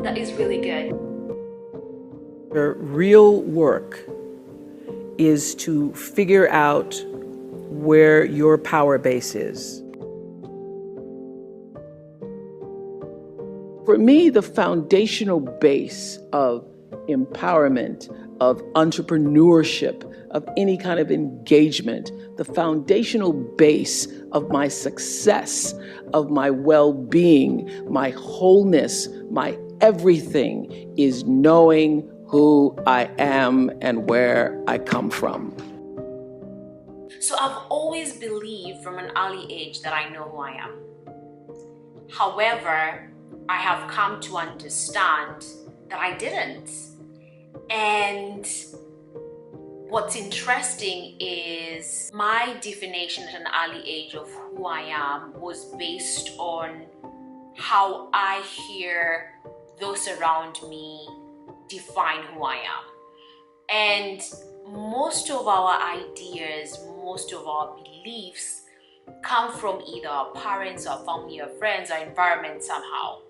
That is really good. Your real work is to figure out where your power base is. For me, the foundational base of empowerment, of entrepreneurship, of any kind of engagement, the foundational base of my success, of my well-being, my wholeness, my everything is knowing who I am and where I come from. So I've always believed from an early age that I know who I am. However, I have come to understand that I didn't. And what's interesting is my definition at an early age of who I am was based on how I hear those around me define who I am. And most of our ideas, most of our beliefs come from either our parents, our family, our friends, our environment somehow.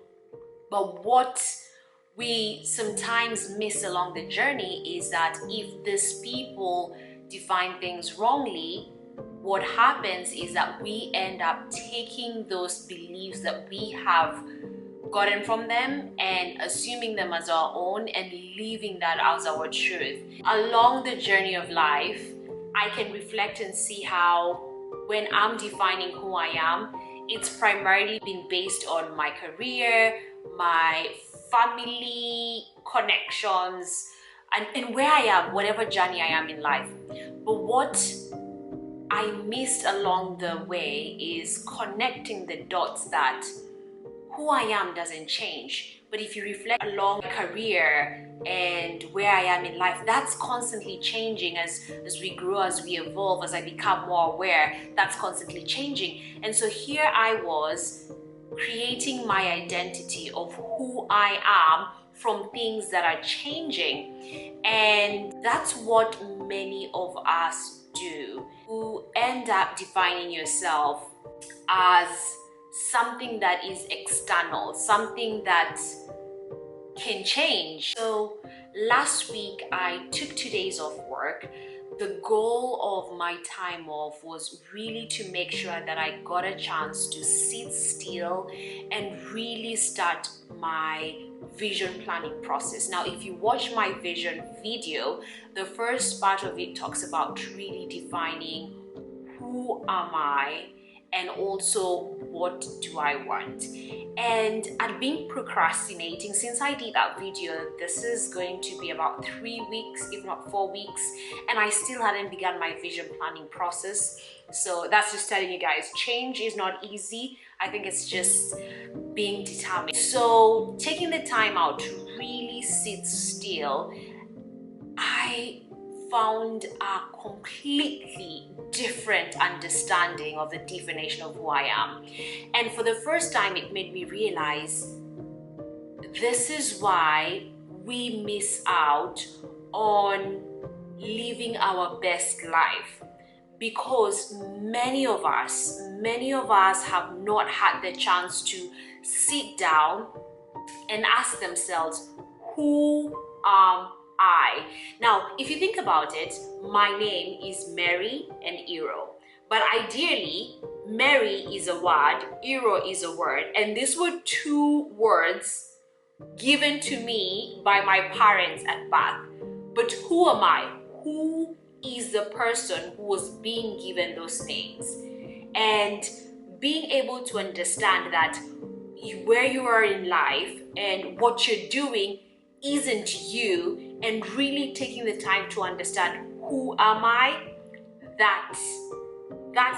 But what we sometimes miss along the journey is that if these people define things wrongly, what happens is that we end up taking those beliefs that we have gotten from them and assuming them as our own and leaving that as our truth. Along the journey of life, I can reflect and see how when I'm defining who I am, it's primarily been based on my career, my family connections, and where I am, whatever journey I am in life. But what I missed along the way is connecting the dots that who I am doesn't change. But if you reflect along my career and where I am in life, that's constantly changing as we grow, as we evolve, as I become more aware, that's constantly changing. And so here I was creating my identity of who I am from things that are changing. And that's what many of us do, who end up defining yourself as something that is external, something that can change. So last week I took 2 days off work. The goal of my time off was really to make sure that I got a chance to sit still and really start my vision planning process. Now, if you watch my vision video, the first part of it talks about really defining who am I and also what do I want. And I'd been procrastinating since I did that video. This is going to be about 3 weeks, if not 4 weeks, and I still hadn't begun my vision planning process. So that's just telling you guys, change is not easy. I think it's just being determined. So taking the time out to really sit still, I found a completely different understanding of the definition of who I am. And for the first time, it made me realize this is why we miss out on living our best life, because many of us have not had the chance to sit down and ask themselves, who am I? Now, if you think about it, my name is Mary and Iro. But ideally, Mary is a word, Iro is a word, and these were two words given to me by my parents at birth. But who am I? Who is the person who was being given those names? And being able to understand that where you are in life and what you're doing isn't you, and really taking the time to understand who am I, that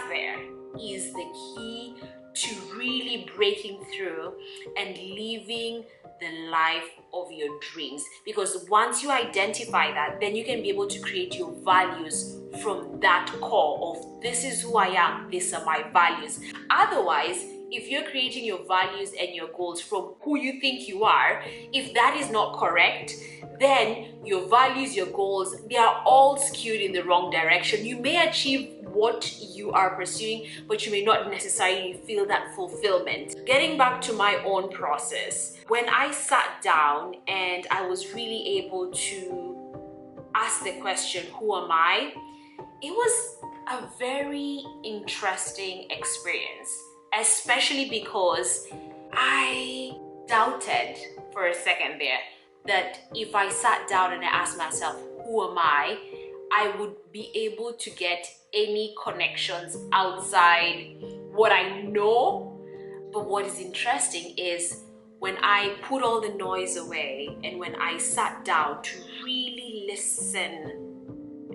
there is the key to really breaking through and living the life of your dreams. Because once you identify that, then you can be able to create your values from that core of this is who I am, these are my values. Otherwise, if you're creating your values and your goals from who you think you are, if that is not correct, then your values, your goals, they are all skewed in the wrong direction. You may achieve what you are pursuing, but you may not necessarily feel that fulfillment. Getting back to my own process, when I sat down and I was really able to ask the question, who am I? It was a very interesting experience, especially because I doubted for a second there that if I sat down and I asked myself, who am I would be able to get any connections outside what I know. But what is interesting is when I put all the noise away and when I sat down to really listen,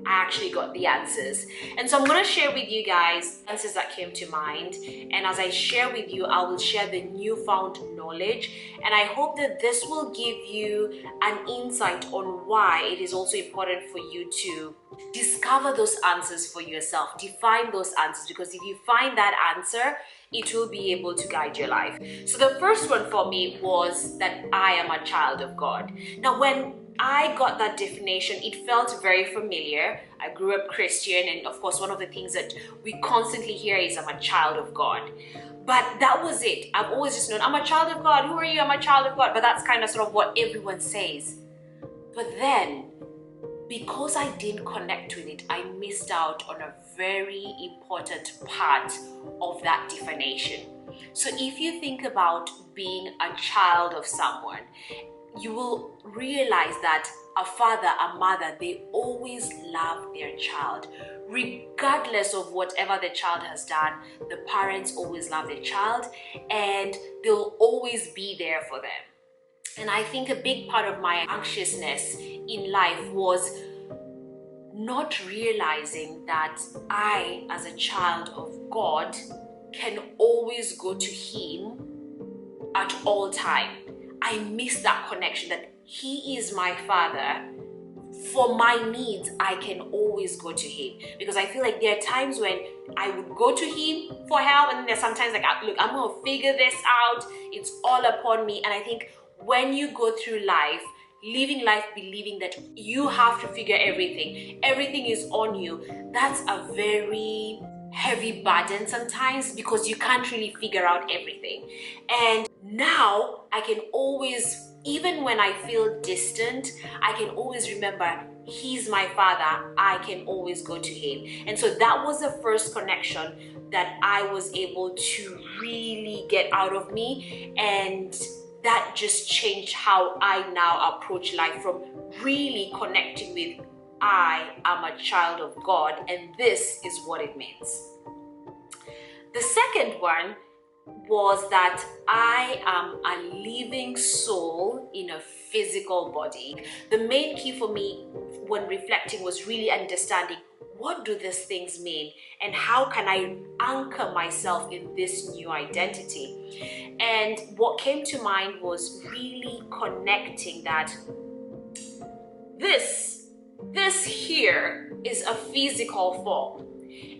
I actually got the answers. And so I'm going to share with you guys answers that came to mind. And as I share with you, I will share the newfound knowledge. And I hope that this will give you an insight on why it is also important for you to discover those answers for yourself, define those answers, because if you find that answer, it will be able to guide your life. So the first one for me was that I am a child of God. Now, when I got that definition, it felt very familiar. I grew up Christian, and of course, one of the things that we constantly hear is I'm a child of God. But that was it. I've always just known I'm a child of God. Who are you? I'm a child of God. But that's kind of sort of what everyone says. But then, because I didn't connect with it, I missed out on a very important part of that definition. So if you think about being a child of someone, you will realize that a father, a mother, they always love their child. Regardless of whatever the child has done, the parents always love their child and they'll always be there for them. And I think a big part of my anxiousness in life was not realizing that I, as a child of God, can always go to Him at all time. I miss that connection that He is my Father. For my needs, I can always go to Him, because I feel like there are times when I would go to Him for help, and then there's sometimes like, look, I'm going to figure this out. It's all upon me. And I think when you go through life, living life believing that you have to figure everything is on you, that's a very heavy burden sometimes, because you can't really figure out everything. And now I can always, even when I feel distant, I can always remember He's my Father. I can always go to Him. And so that was the first connection that I was able to really get out of me, and that just changed how I now approach life, from really connecting with I am a child of God, and this is what it means. The second one was that I am a living soul in a physical body. The main key for me when reflecting was really understanding, what do these things mean and how can I anchor myself in this new identity? And what came to mind was really connecting that this here is a physical form,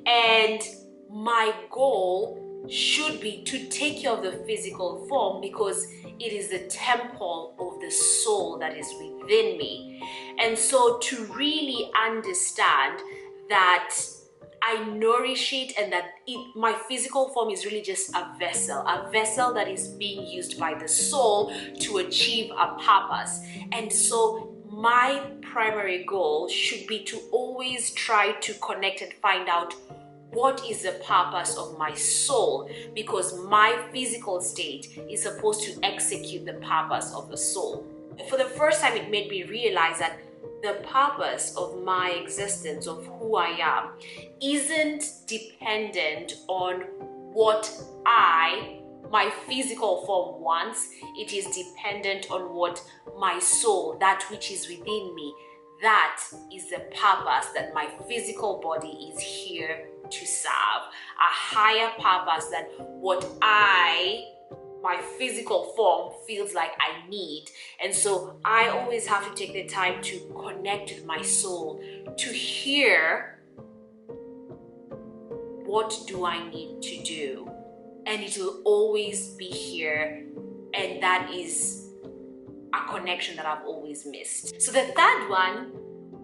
and my goal should be to take care of the physical form, because it is the temple of the soul that is within me. And so to really understand that I nourish it, and that my physical form is really just a vessel that is being used by the soul to achieve a purpose. And so my primary goal should be to always try to connect and find out what is the purpose of my soul, because my physical state is supposed to execute the purpose of the soul. For the first time, it made me realize that the purpose of my existence, of who I am, isn't dependent on what my physical form wants. It is dependent on what my soul, that which is within me, that is the purpose that my physical body is here to serve. A higher purpose than what my physical form feels like I need. And so I always have to take the time to connect with my soul, to hear, what do I need to do? And it will always be here. And that is a connection that I've always missed. So the third one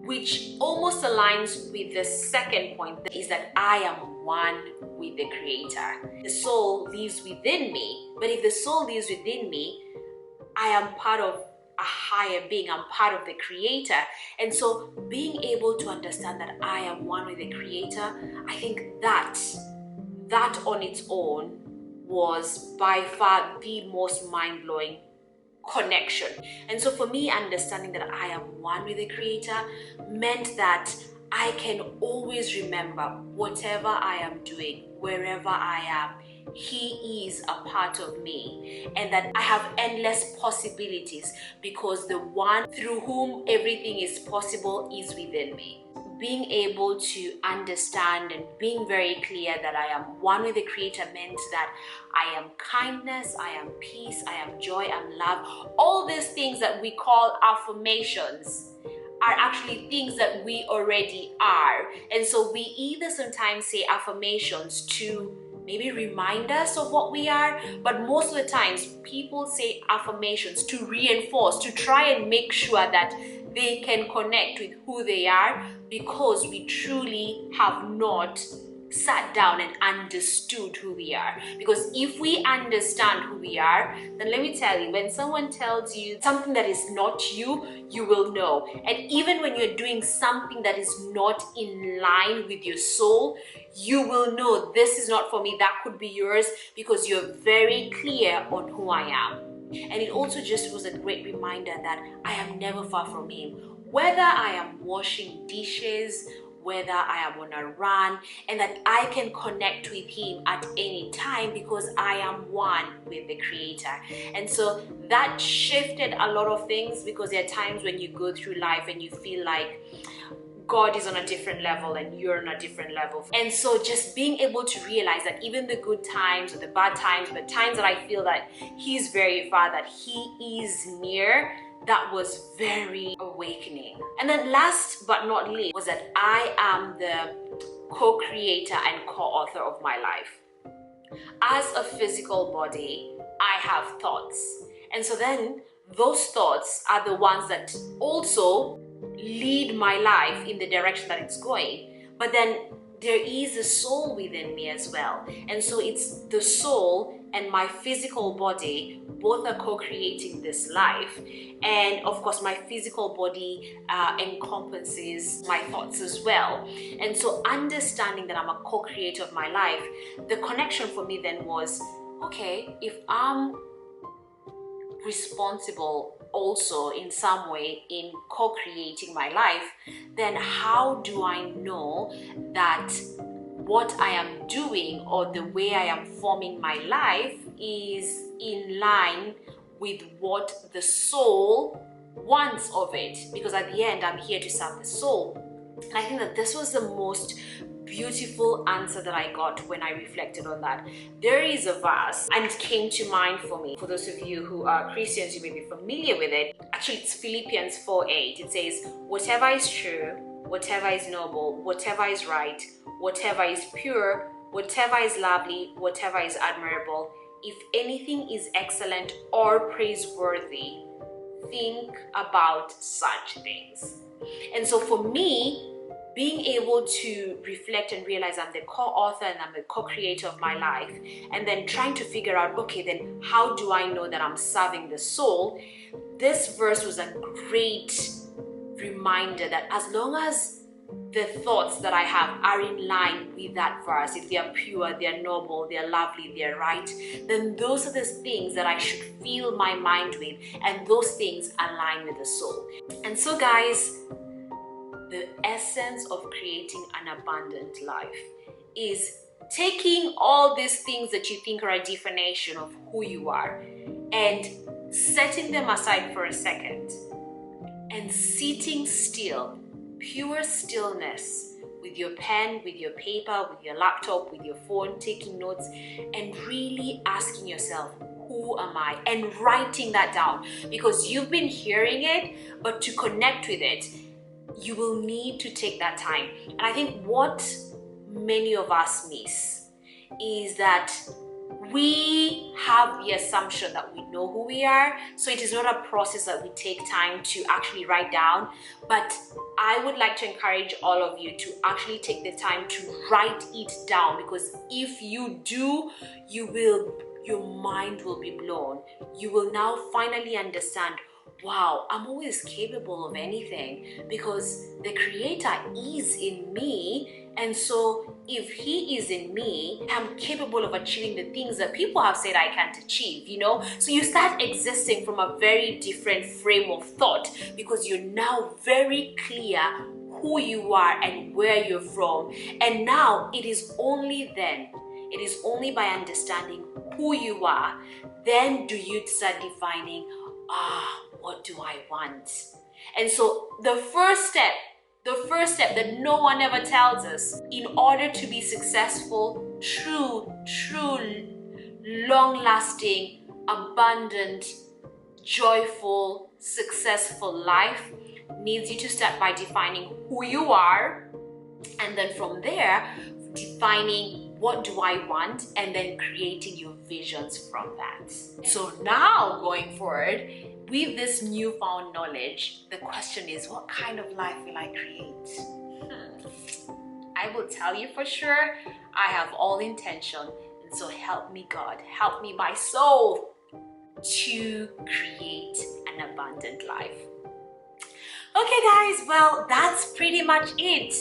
which almost aligns with the second point, is that I am one with the Creator. The soul lives within me, but if the soul lives within me, I am part of a higher being. I'm part of the Creator. And so being able to understand that I am one with the Creator, I think that on its own was by far the most mind-blowing connection. And so for me, understanding that I am one with the Creator meant that I can always remember whatever I am doing, wherever I am, He is a part of me, and that I have endless possibilities because the one through whom everything is possible is within me. Being able to understand and being very clear that I am one with the Creator meant that I am kindness, I am peace, I am joy, I am love. All these things that we call affirmations are actually things that we already are. And so we either sometimes say affirmations to maybe remind us of what we are, but most of the times people say affirmations to reinforce, to try and make sure that they can connect with who they are, because we truly have not sat down and understood who we are. Because if we understand who we are, then let me tell you, when someone tells you something that is not you, you will know. And even when you're doing something that is not in line with your soul, you will know this is not for me, that could be yours, because you're very clear on who I am. And it also just was a great reminder that I am never far from Him. Whether I am washing dishes, whether I am on a run, and that I can connect with Him at any time because I am one with the Creator. And so that shifted a lot of things, because there are times when you go through life and you feel like God is on a different level and you're on a different level. And so just being able to realize that even the good times or the bad times, or the times that I feel that He's very far, that He is near, that was very awakening. And then last but not least was that I am the co-creator and co-author of my life. As a physical body, I have thoughts. And so then those thoughts are the ones that also lead my life in the direction that it's going. But then there is a soul within me as well. And so it's the soul and my physical body, both are co-creating this life. And of course, my physical body encompasses my thoughts as well. And so understanding that I'm a co-creator of my life, the connection for me then was, okay, if I'm responsible also in some way in co-creating my life, then how do I know that what I am doing or the way I am forming my life is in line with what the soul wants of it? Because at the end, I'm here to serve the soul. And I think that this was the most beautiful answer that I got when I reflected on that. There is a verse, and it came to mind for me. For those of you who are Christians, you may be familiar with it. Actually, it's Philippians 4:8. It says, whatever is true, whatever is noble, whatever is right, whatever is pure, whatever is lovely, whatever is admirable, if anything is excellent or praiseworthy, think about such things. And so for me, being able to reflect and realize I'm the co-author and I'm the co-creator of my life, and then trying to figure out, okay, then how do I know that I'm serving the soul? This verse was a great reminder that as long as the thoughts that I have are in line with that verse, if they are pure, they are noble, they are lovely, they are right, then those are the things that I should fill my mind with, and those things align with the soul. And so guys, the essence of creating an abundant life is taking all these things that you think are a definition of who you are and setting them aside for a second and sitting still, pure stillness, with your pen, with your paper, with your laptop, with your phone, taking notes, and really asking yourself, who am I? And writing that down, because you've been hearing it, but to connect with it, you will need to take that time. And I think what many of us miss is that we have the assumption that we know who we are, so it is not a process that we take time to actually write down. But I would like to encourage all of you to actually take the time to write it down, because if you do, your mind will be blown. You will now finally understand, wow, I'm always capable of anything because the Creator is in me. And so if He is in me, I'm capable of achieving the things that people have said I can't achieve, you know? So you start existing from a very different frame of thought, because you're now very clear who you are and where you're from. And now it is only by understanding who you are, then do you start defining, what do I want? And so the first step that no one ever tells us in order to be successful, true, long-lasting, abundant, joyful, successful life needs you to start by defining who you are, and then from there, defining what do I want, and then creating your visions from that. So now going forward, with this newfound knowledge, the question is, what kind of life will I create? I will tell you for sure, I have all intention. And so help me God, help me my soul to create an abundant life. Okay guys, well, that's pretty much it.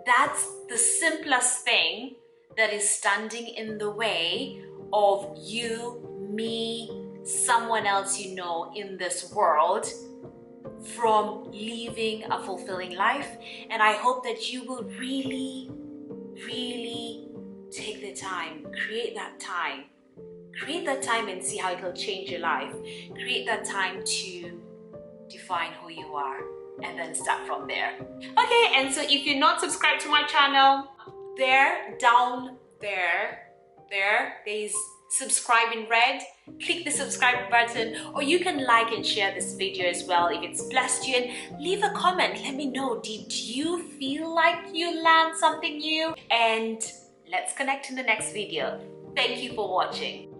That's the simplest thing that is standing in the way of you, me, someone else you know in this world from living a fulfilling life. And I hope that you will really take the time, create that time and see how it will change your life. Create that time to define who you are and then start from there. Okay, and so if you're not subscribed to my channel, down there is subscribe in red. Click the subscribe button, or you can like and share this video as well if it's blessed you, and leave a comment. Let me know, did you feel like you learned something new? And let's connect in the next video. Thank you for watching.